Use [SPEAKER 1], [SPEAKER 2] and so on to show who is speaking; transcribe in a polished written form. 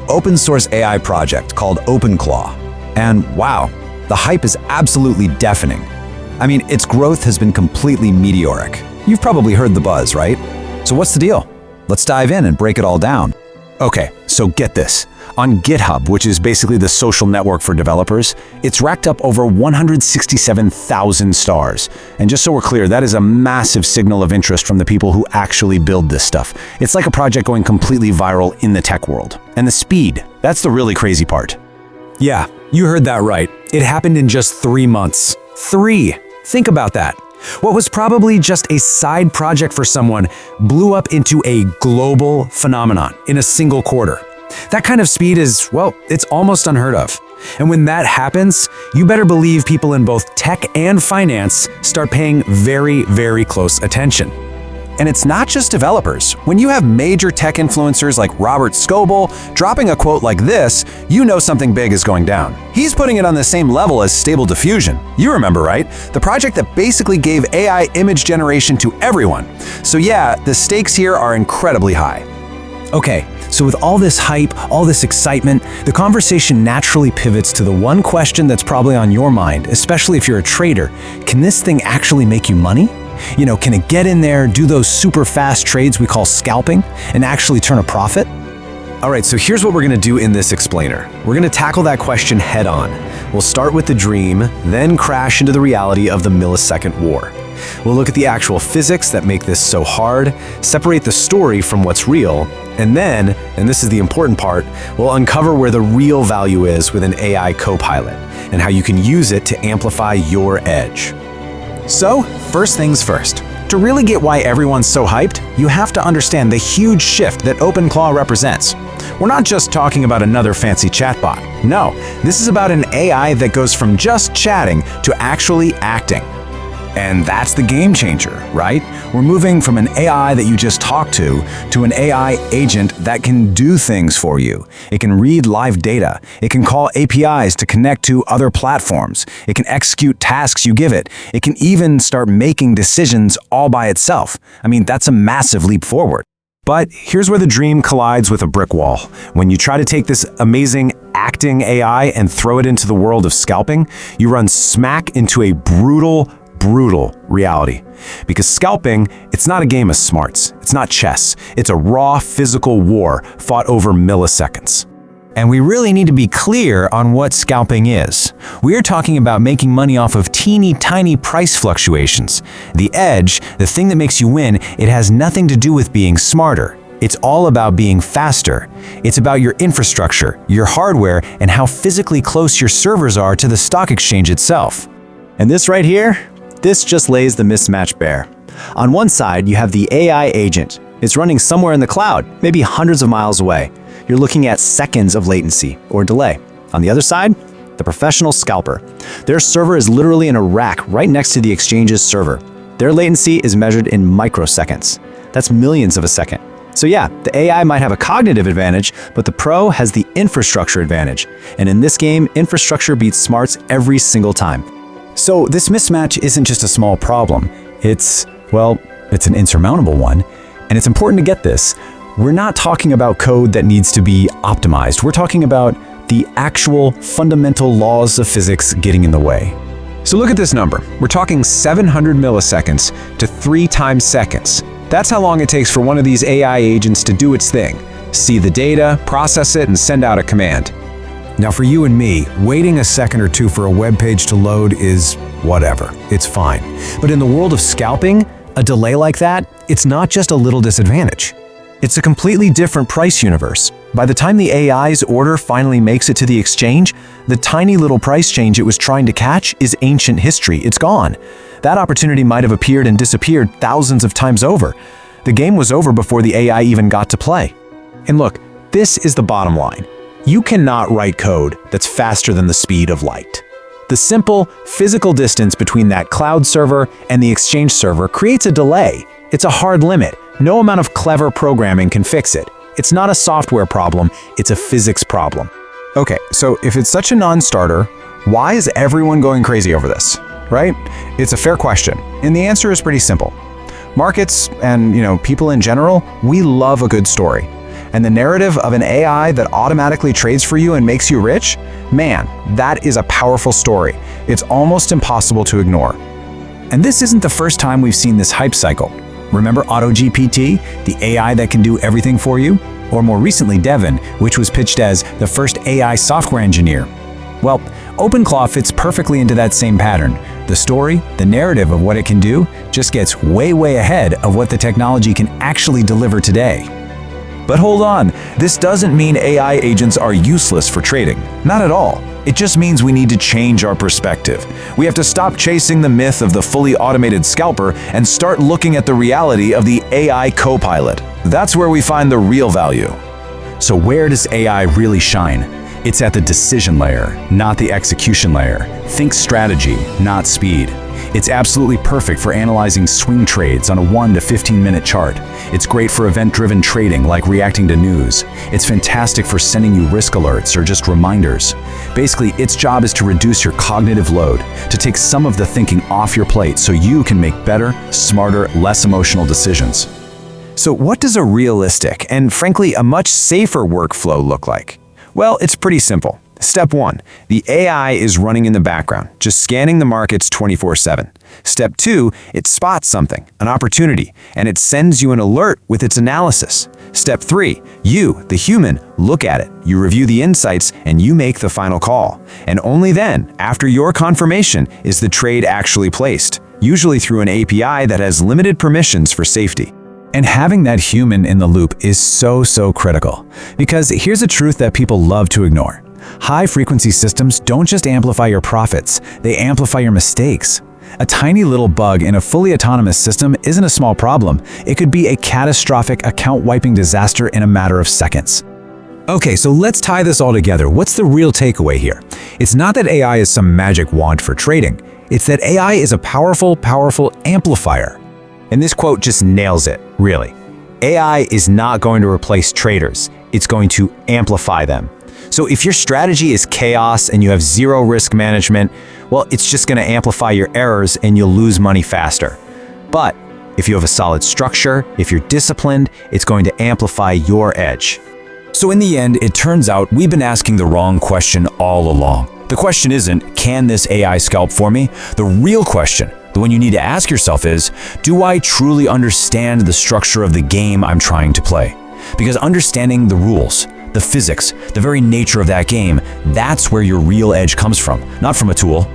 [SPEAKER 1] open source AI project called OpenClaw. And wow, the hype is absolutely deafening. I mean, its growth has been completely meteoric. You've probably heard the buzz, right? So what's the deal? Let's dive in and break it all down. Okay, so get this. On GitHub, which is basically the social network for developers, it's racked up over 167,000 stars. And just so we're clear, that is a massive signal of interest from the people who actually build this stuff. It's like a project going completely viral in the tech world. And the speed, that's the really crazy part.
[SPEAKER 2] Yeah, you heard that right. It happened in just 3 months. 3! Think about that. What was probably just a side project for someone blew up into a global phenomenon in a single quarter. That kind of speed is, well, it's almost unheard of. And when that happens, you better believe people in both tech and finance start paying very, very close attention.
[SPEAKER 1] And it's not just developers. When you have major tech influencers like Robert Scoble dropping a quote like this, you know something big is going down. He's putting it on the same level as Stable Diffusion. You remember, right? The project that basically gave AI image generation to everyone. So yeah, the stakes here are incredibly high.
[SPEAKER 2] Okay, so with all this hype, all this excitement, the conversation naturally pivots to the one question that's probably on your mind, especially if you're a trader. Can this thing actually make you money? You know, can it get in there, do those super fast trades we call scalping, and actually turn a profit?
[SPEAKER 1] All right, so here's what we're gonna do in this explainer. We're gonna tackle that question head on. We'll start with the dream, then crash into the reality of the millisecond war. We'll look at the actual physics that make this so hard, separate the story from what's real, and then, and this is the important part, we'll uncover where the real value is with an AI copilot and how you can use it to amplify your edge. So, first things first. To really get why everyone's so hyped, you have to understand the huge shift that OpenClaw represents. We're not just talking about another fancy chatbot. No, this is about an AI that goes from just chatting to actually acting. And that's the game changer, right? We're moving from an AI that you just talk to an AI agent that can do things for you. It can read live data. It can call APIs to connect to other platforms. It can execute tasks you give it. It can even start making decisions all by itself. I mean, that's a massive leap forward. But here's where the dream collides with a brick wall. When you try to take this amazing acting AI and throw it into the world of scalping, you run smack into a brutal reality. Because scalping, it's not a game of smarts. It's not chess. It's a raw physical war fought over milliseconds. And we really need to be clear on what scalping is. We're talking about making money off of teeny tiny price fluctuations. The edge, the thing that makes you win, it has nothing to do with being smarter. It's all about being faster. It's about your infrastructure, your hardware, and how physically close your servers are to the stock exchange itself. And this right here, this just lays the mismatch bare. On one side, you have the AI agent. It's running somewhere in the cloud, maybe hundreds of miles away. You're looking at seconds of latency or delay. On the other side, the professional scalper. Their server is literally in a rack right next to the exchange's server. Their latency is measured in microseconds. That's millions of a second. So yeah, the AI might have a cognitive advantage, but the pro has the infrastructure advantage. And in this game, infrastructure beats smarts every single time. So this mismatch isn't just a small problem. It's an insurmountable one. And it's important to get this. We're not talking about code that needs to be optimized. We're talking about the actual fundamental laws of physics getting in the way. So look at this number. We're talking 700 milliseconds to 3 times seconds. That's how long it takes for one of these AI agents to do its thing. See the data, process it, and send out a command.
[SPEAKER 2] Now for you and me, waiting a second or two for a web page to load is whatever, it's fine. But in the world of scalping, a delay like that, it's not just a little disadvantage. It's a completely different price universe. By the time the AI's order finally makes it to the exchange, the tiny little price change it was trying to catch is ancient history. It's gone. That opportunity might have appeared and disappeared thousands of times over. The game was over before the AI even got to play. And look, this is the bottom line. You cannot write code that's faster than the speed of light. The simple, physical distance between that cloud server and the exchange server creates a delay. It's a hard limit. No amount of clever programming can fix it. It's not a software problem, it's a physics problem.
[SPEAKER 1] Okay, so if it's such a non-starter, why is everyone going crazy over this, right? It's a fair question, and the answer is pretty simple. Markets and, people in general, we love a good story.
[SPEAKER 2] And the narrative of an AI that automatically trades for you and makes you rich? Man, that is a powerful story. It's almost impossible to ignore. And this isn't the first time we've seen this hype cycle. Remember AutoGPT, the AI that can do everything for you? Or more recently, Devin, which was pitched as the first AI software engineer. Well, OpenClaw fits perfectly into that same pattern. The story, the narrative of what it can do, just gets way ahead of what the technology can actually deliver today.
[SPEAKER 3] But hold on, this doesn't mean AI agents are useless for trading. Not at all. It just means we need to change our perspective. We have to stop chasing the myth of the fully automated scalper and start looking at the reality of the AI co-pilot. That's where we find the real value.
[SPEAKER 2] So where does AI really shine? It's at the decision layer, not the execution layer. Think strategy, not speed. It's absolutely perfect for analyzing swing trades on a 1 to 15 minute chart. It's great for event-driven trading like reacting to news. It's fantastic for sending you risk alerts or just reminders. Basically, its job is to reduce your cognitive load, to take some of the thinking off your plate so you can make better, smarter, less emotional decisions. So what does a realistic and frankly a much safer workflow look like? Well, it's pretty simple. Step 1, the AI is running in the background, just scanning the markets 24/7. Step 2, it spots something, an opportunity, and it sends you an alert with its analysis. Step 3, you, the human, look at it, you review the insights, and you make the final call. And only then, after your confirmation, is the trade actually placed, usually through an API that has limited permissions for safety. And having that human in the loop is so critical. Because here's a truth that people love to ignore. High-frequency systems don't just amplify your profits, they amplify your mistakes. A tiny little bug in a fully autonomous system isn't a small problem. It could be a catastrophic account-wiping disaster in a matter of seconds. Okay, so let's tie this all together. What's the real takeaway here? It's not that AI is some magic wand for trading. It's that AI is a powerful amplifier. And this quote just nails it, really. AI is not going to replace traders. It's going to amplify them. So if your strategy is chaos and you have zero risk management, well, it's just going to amplify your errors and you'll lose money faster. But if you have a solid structure, if you're disciplined, it's going to amplify your edge. So in the end, it turns out we've been asking the wrong question all along. The question isn't, can this AI scalp for me? The real question, the one you need to ask yourself is, do I truly understand the structure of the game I'm trying to play? Because understanding the rules, the physics, the very nature of that game, that's where your real edge comes from, not from a tool,